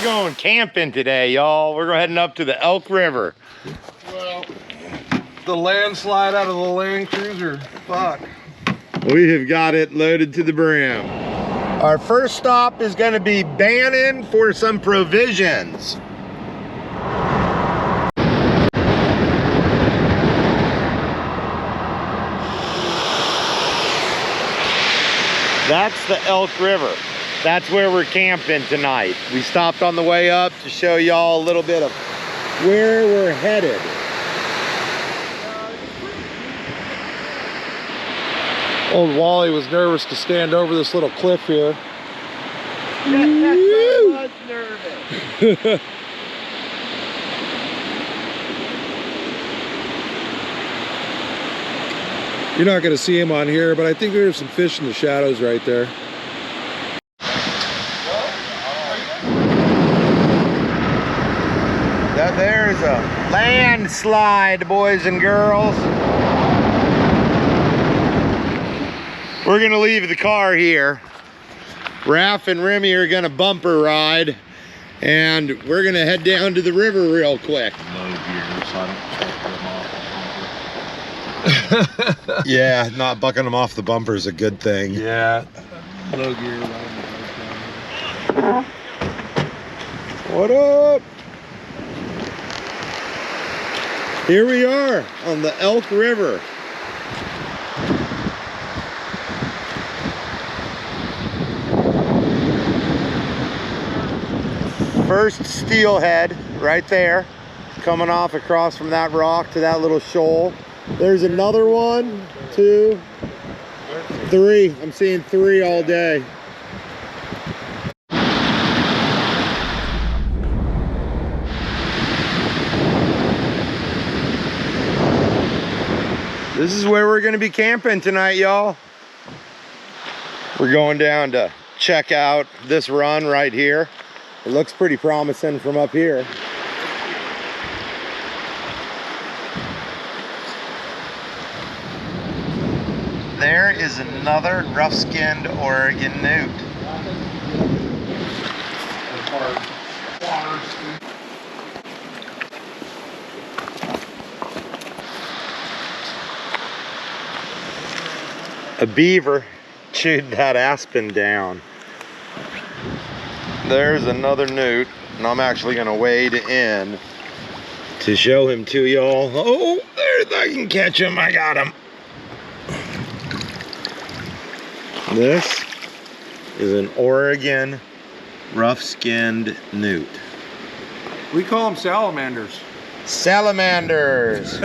going camping today, y'all. We're heading up to the Elk River. Well, the landslide out of the Land Cruiser. Fuck. We have got it loaded to the brim. Our first stop is going to be Bannon for some provisions. That's the Elk River. That's where we're camping tonight. We stopped on the way up to show y'all a little bit of where we're headed. Old Wally was nervous to stand over this little cliff here. I was nervous. You're not going to see him on here, but I think there's some fish in the shadows right there. Now there's a landslide, boys and girls. We're gonna leave the car here. Raph and Remy are gonna bumper ride, and we're gonna head down to the river real quick. Yeah, not bucking them off the bumper is a good thing. Yeah. Low gear. What up? Here we are on the Elk River. First steelhead right there, coming off across from that rock to that little shoal. There's another one, 2, 3. I'm seeing 3 all day. This is where we're gonna be camping tonight, y'all. We're going down to check out this run right here. It looks pretty promising from up here. There is another rough-skinned Oregon newt. A beaver chewed that aspen down. There's another newt, and I'm actually gonna wade in to show him to y'all. Oh, there's, I can catch him, I got him. This is an Oregon rough-skinned newt. We call them salamanders. Salamanders.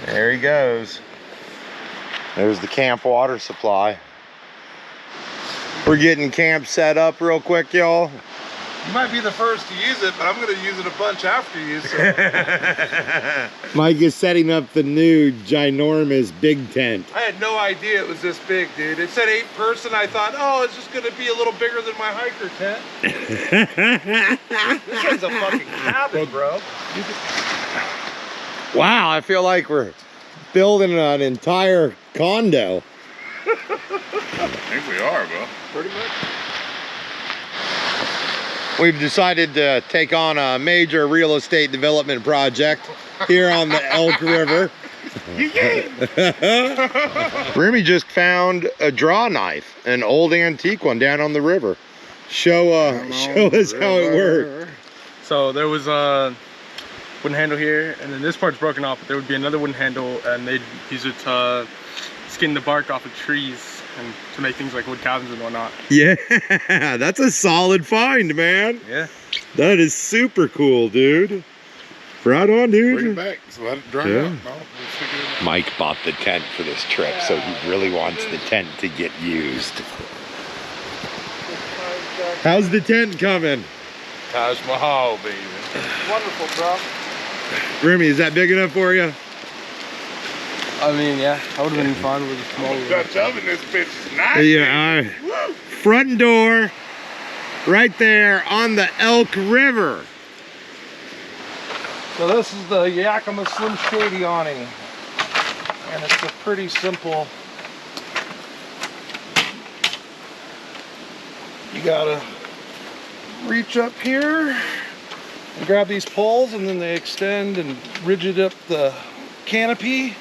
There he goes. There's the camp water supply. We're getting camp set up real quick, y'all. You might be the first to use it, but I'm going to use it a bunch after you. So. Mike is setting up the new ginormous big tent. I had no idea it was this big, dude. It said 8-person. I thought, oh, it's just going to be a little bigger than my hiker tent. This thing's a fucking cabin, bro. Wow, I feel like we're building an entire condo. I think we are, bro. Pretty much. We've decided to take on a major real estate development project here on the Elk River. Remy just found a draw knife, an old antique one down on the river. Show us how it worked. So there was a wooden handle here, and then this part's broken off, but there would be another wooden handle, and they'd use it to skin the bark off of trees and to make things like wood cabins and whatnot. Yeah, that's a solid find, man. Yeah. That is super cool, dude. Right on, dude. Bring it back, so let it dry out. No, we'll stick it in. Mike bought the tent for this trip, so he really wants the tent to get used. How's the tent coming? Taj Mahal, baby. Wonderful, bro. Remy, is that big enough for you? I mean, yeah, I would have been fine with a small one. Dutch oven, this bitch is nice. Yeah, front door right there on the Elk River. So this is the Yakima Slim Shady awning. And it's a pretty simple, you gotta reach up here and grab these poles, and then they extend and rigid up the canopy.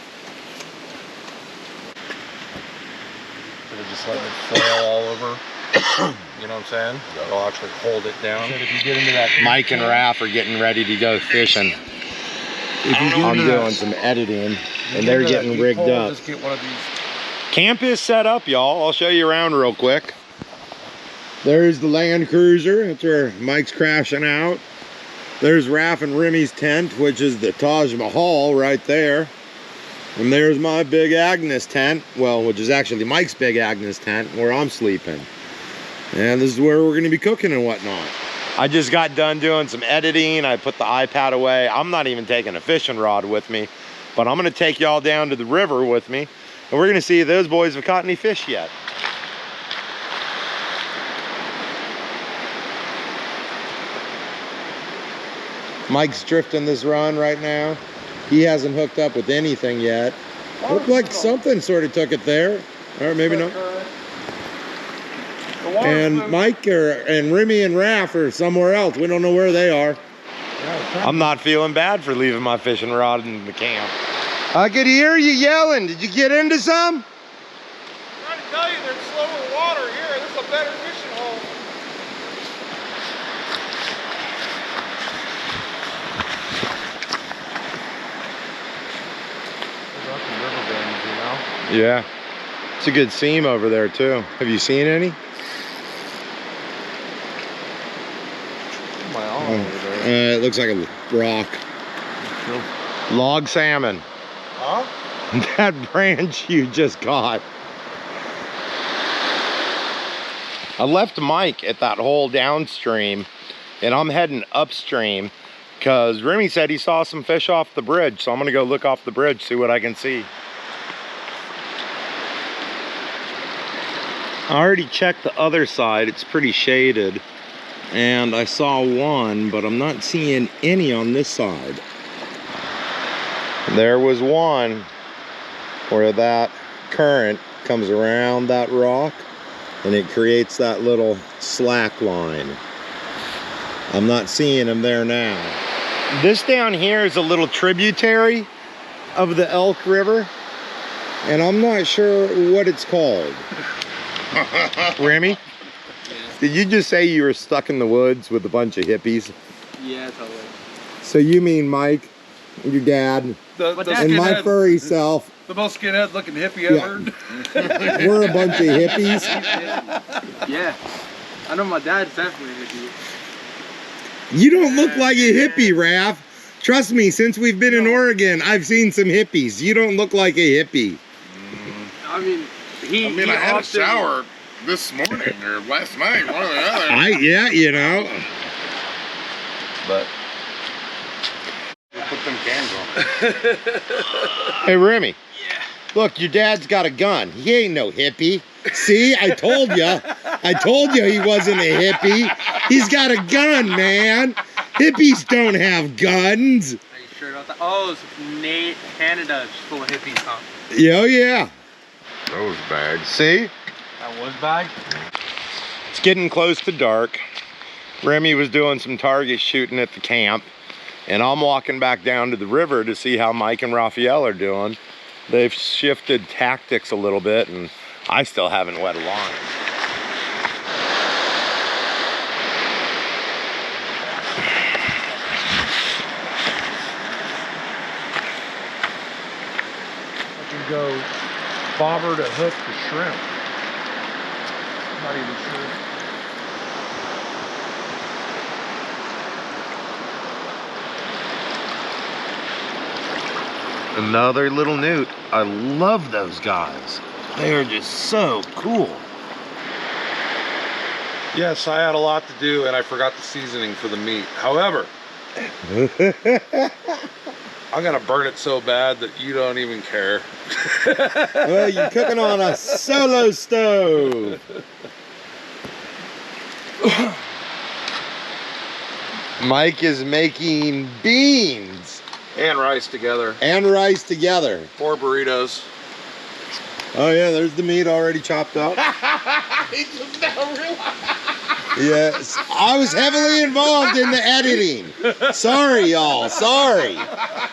Just letting it flail all over. You know what I'm saying? It'll actually hold it down. So if you get into that, Mike and Raph are getting ready to go fishing. I'm doing some editing, and they're getting rigged up. Just get one of these. Camp is set up, y'all. I'll show you around real quick. There's the Land Cruiser. That's where Mike's crashing out. There's Raph and Remy's tent, which is the Taj Mahal right there. And there's my Big Agnes tent, well, which is actually Mike's Big Agnes tent, where I'm sleeping. And this is where we're gonna be cooking and whatnot. I just got done doing some editing. I put the iPad away. I'm not even taking a fishing rod with me, but I'm gonna take y'all down to the river with me, and we're gonna see if those boys have caught any fish yet. Mike's drifting this run right now. He hasn't hooked up with anything yet. Looked like something sort of took it there. Or maybe not. And Mike and Remy and Raph are somewhere else. We don't know where they are. I'm not feeling bad for leaving my fishing rod in the camp. I could hear you yelling. Did you get into some? I'm trying to tell you, there's slower water here. This is a better fishing hole. Yeah. It's a good seam over there too. Have you seen any? It looks like a rock. Log salmon. Huh? That branch you just caught. I left Mike at that hole downstream, and I'm heading upstream because Remy said he saw some fish off the bridge, so I'm gonna go look off the bridge, see what I can see. I already checked the other side. It's pretty shaded, and I saw one, but I'm not seeing any on this side. There was one where that current comes around that rock and it creates that little slack line. I'm not seeing them there now. This down here is a little tributary of the Elk River, and I'm not sure what it's called. Remy? Did you just say you were stuck in the woods with a bunch of hippies? Yeah, totally. So you mean Mike, your dad, and my furry self? The most skinhead looking hippie ever. We're a bunch of hippies. Yeah. I know my dad's definitely a hippie. You don't look like a hippie, Raph. Trust me, since we've been in Oregon, I've seen some hippies. You don't look like a hippie. I mean, I had a shower this morning or last night, one or the other. Yeah, you know. But put them cans on. Hey, Remy. Yeah. Look, your dad's got a gun. He ain't no hippie. See, I told you. I told you he wasn't a hippie. He's got a gun, man. Hippies don't have guns. Are you sure about that? Oh, so Canada's full of hippies, huh? Oh, yeah. Those bags. See? That was bag? It's getting close to dark. Remy was doing some target shooting at the camp, and I'm walking back down to the river to see how Mike and Raphael are doing. They've shifted tactics a little bit, and I still haven't wet a line. I can go bobber to hook the shrimp. Not even sure. Another little newt. I love those guys. They are just so cool. Yes, I had a lot to do and I forgot the seasoning for the meat. However, I'm gonna burn it so bad that you don't even care. Well, you're cooking on a solo stove. Mike is making beans. And rice together. And rice together. 4 burritos. Oh yeah, there's the meat already chopped up. He just now realized. Yes, I was heavily involved in the editing. Sorry, y'all. Sorry.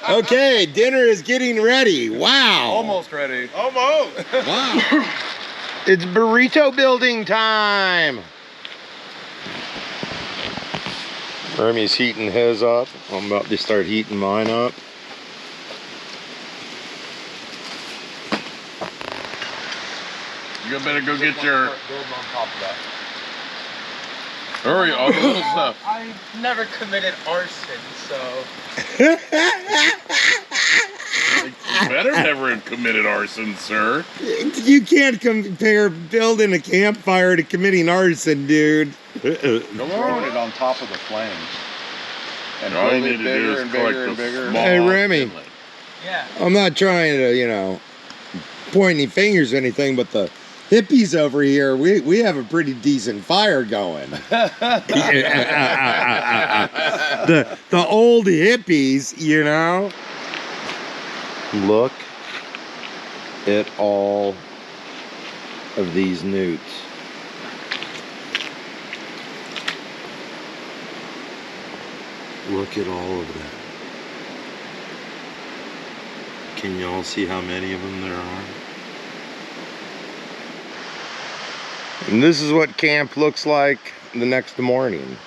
Okay, dinner is getting ready. Wow. Almost ready. Almost. Wow. It's burrito building time. Hermie's heating his up. I'm about to start heating mine up. You better go get your. Building on top of that. Hurry, all the little stuff. I never committed arson, so. You better never have committed arson, sir. You can't compare building a campfire to committing arson, dude. Come Throwing it on. on top of the flames. And All you building need to do bigger is and collect bigger the and bigger. small Hey, Remy. inlet. Yeah. I'm not trying to, you know, point any fingers or anything, but the hippies over here, we have a pretty decent fire going. the old hippies, you know. Look at all of these newts. Look at all of that. Can y'all see how many of them there are? And this is what camp looks like the next morning.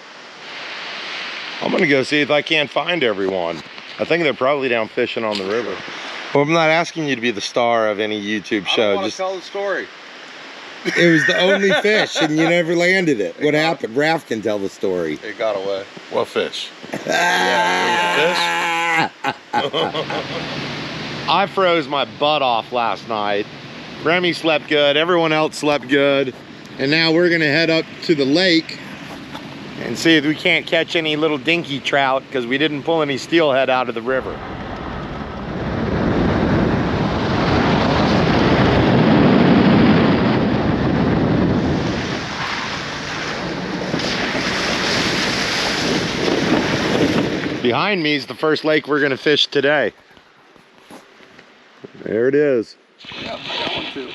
I'm gonna go see if I can't find everyone. I think they're probably down fishing on the river. Well, I'm not asking you to be the star of any YouTube I show. don't want to Just tell the story. it was the only fish, and you never landed it. What happened? Raph can tell the story. It got away. What fish? I froze my butt off last night. Remy slept good. Everyone else slept good. And now we're gonna head up to the lake and see if we can't catch any little dinky trout because we didn't pull any steelhead out of the river. Behind me is the first lake we're gonna fish today. There it is. Yeah, that one too.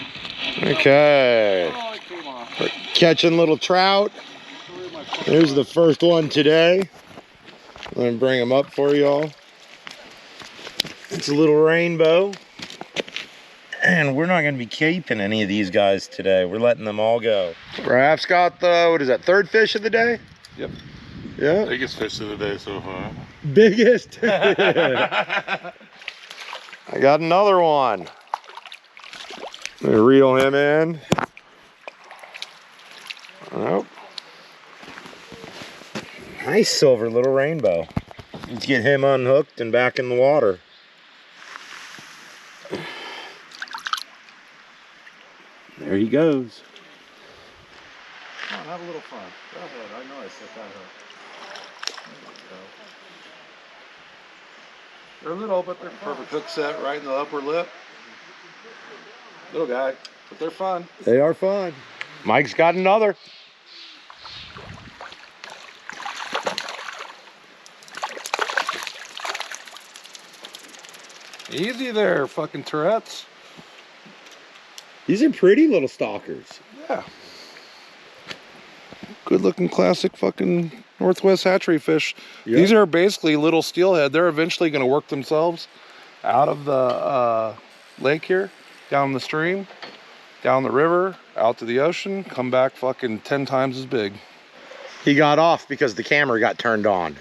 Okay. Oh, it came off. We're catching little trout. Here's the first one today. Let me bring them up for y'all. It's a little rainbow. And we're not gonna be keeping any of these guys today. We're letting them all go. Raph's got the, what is that, third fish of the day? Yep. Yeah. Biggest fish of the day so far. Biggest. I got another one. Let me reel him in. Nope. Nice silver little rainbow. Let's get him unhooked and back in the water. There he goes. Come on, have a little fun. Go ahead. I know I set that hook. There you go. They're little, but they're perfect hook set right in the upper lip. Little guy, but they're fun. They are fun. Mike's got another. Easy there, fucking Tourette's. These are pretty little stalkers. Yeah. Good looking classic fucking Northwest hatchery fish. Yep. These are basically little steelhead. They're eventually going to work themselves out of the lake here, down the stream, down the river, out to the ocean, come back fucking 10 times as big. He got off because the camera got turned on.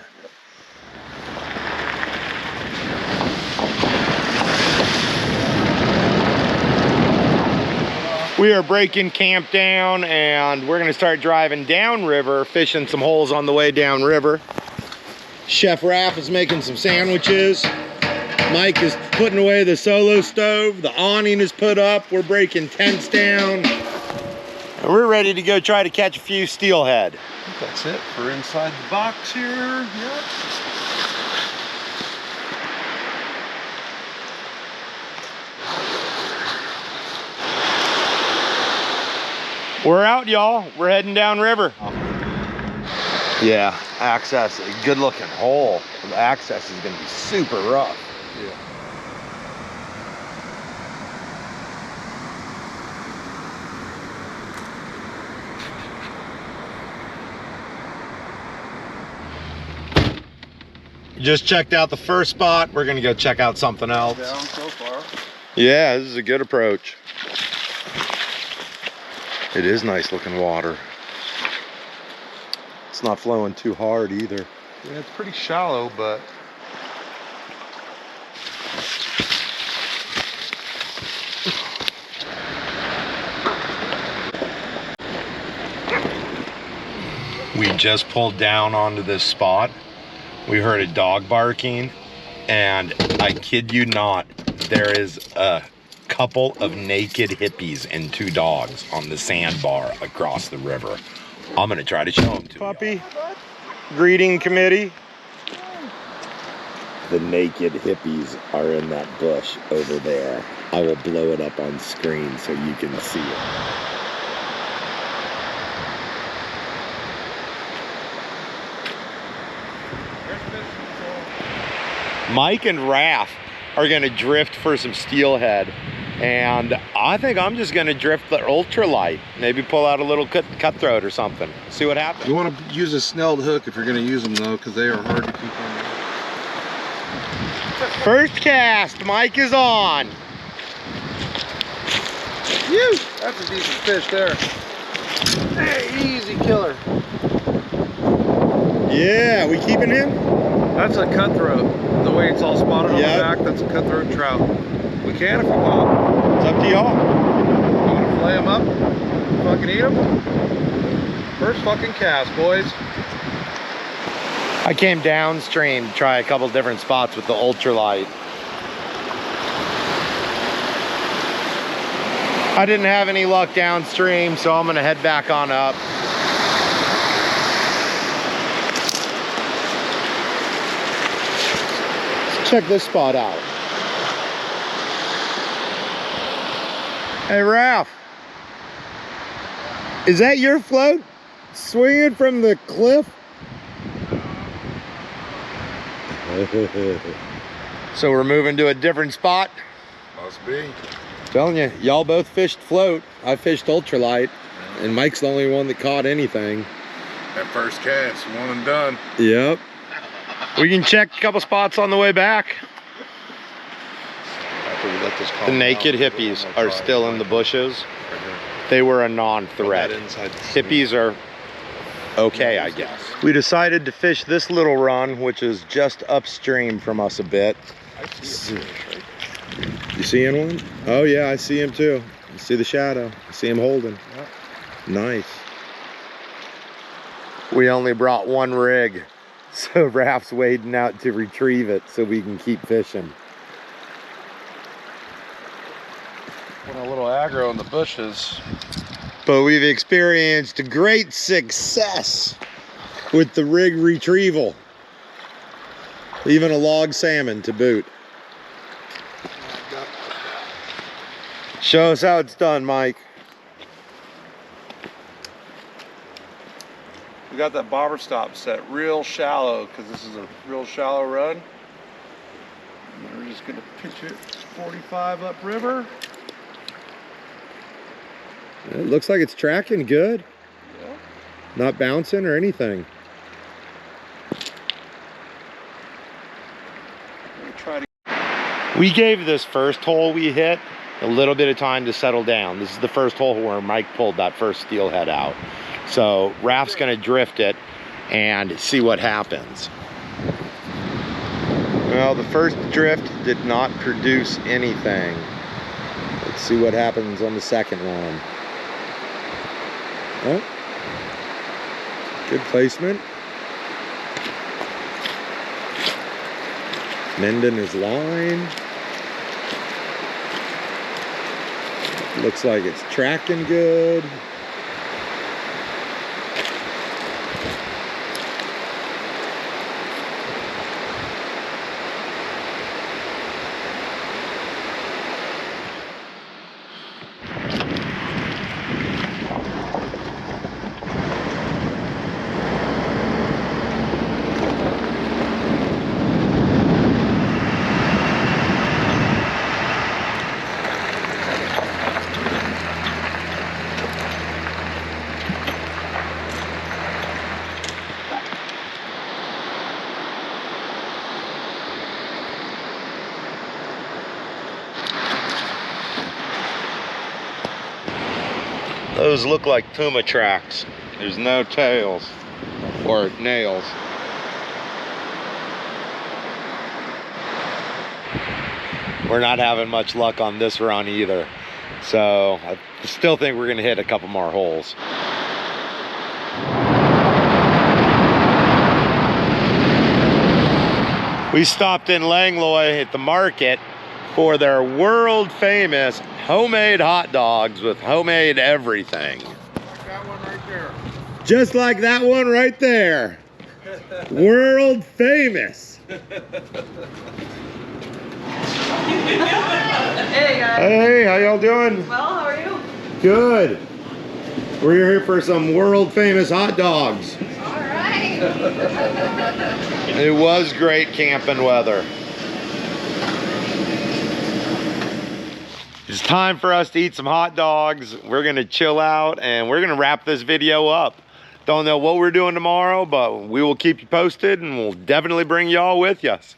We are breaking camp down and we're gonna start driving downriver, fishing some holes on the way downriver. Chef Raph is making some sandwiches. Mike is putting away the solo stove. The awning is put up. We're breaking tents down. And we're ready to go try to catch a few steelhead. I think that's it for inside the box here. Yep. We're out, y'all. We're heading downriver. Yeah, access, a good looking hole. The access is gonna be super rough. Yeah. Just checked out the first spot. We're gonna go check out something else. Down so far. Yeah, this is a good approach. It is nice looking water. It's not flowing too hard either. Yeah, it's pretty shallow, but We just pulled down onto this spot. We heard a dog barking, and I kid you not, there is a couple of naked hippies and 2 dogs on the sandbar across the river. I'm gonna try to show them to you. Puppy greeting committee. The naked hippies are in that bush over there. I will blow it up on screen so you can see it. Mike and Raph are gonna drift for some steelhead, and I think I'm just gonna drift the ultralight. Maybe pull out a little cutthroat or something. See what happens. you want to use a snelled hook if you're going to use them though, because they are hard to keep on. First cast, Mike is on. Phew, that's a decent fish there. Hey, easy killer. Yeah, we keeping him? That's a cutthroat. The way it's all spotted on Yep. the back, that's a cutthroat trout. We can if we want. It's up to y'all. You want to flay them up? Fucking eat them? First fucking cast, boys. I came downstream to try a couple different spots with the ultralight. I didn't have any luck downstream, so I'm gonna head back on up. Let's check this spot out. Hey Ralph, is that your float swinging from the cliff? So we're moving to a different spot. Must be. Telling you, y'all both fished float. I fished ultralight, and Mike's the only one that caught anything. That first cast, one and done. Yep. We can check a couple spots on the way back. After we let this The naked hippies are still in the bushes. They were a non-threat. Hippies are okay, I guess. We decided to fish this little run, which is just upstream from us a bit. You seeing one? Oh yeah, I see him too. I see the shadow. I see him holding. Yep. Nice. We only brought one rig, so Raph's wading out to retrieve it so we can keep fishing. Went a little aggro in the bushes. But we've experienced great success with the rig retrieval. Even a log salmon to boot. Show us how it's done, Mike. We got that bobber stop set real shallow because this is a real shallow run. And we're just gonna pitch it 45 upriver. It looks like it's tracking good. Yeah. Not bouncing or anything. We'll try to. We gave this first hole we hit a little bit of time to settle down. This is the first hole where Mike pulled that first steelhead out. So Raph's gonna drift it and see what happens. Well, the first drift did not produce anything. Let's see what happens on the second one. Oh, good placement. Mending his line. Looks like it's tracking good. Those look like puma tracks. There's no tails or nails. We're not having much luck on this run either. So I still think we're gonna hit a couple more holes. We stopped in Langlois at the market for their world famous homemade hot dogs with homemade everything. Like that one right there. Just like that one right there. World famous. Hey guys. Hey, how y'all doing? Well, how are you? Good. We're here for some world famous hot dogs. All right. It was great camping weather. It's time for us to eat some hot dogs. We're gonna chill out and we're gonna wrap this video up. Don't know what we're doing tomorrow, but we will keep you posted and we'll definitely bring y'all with us.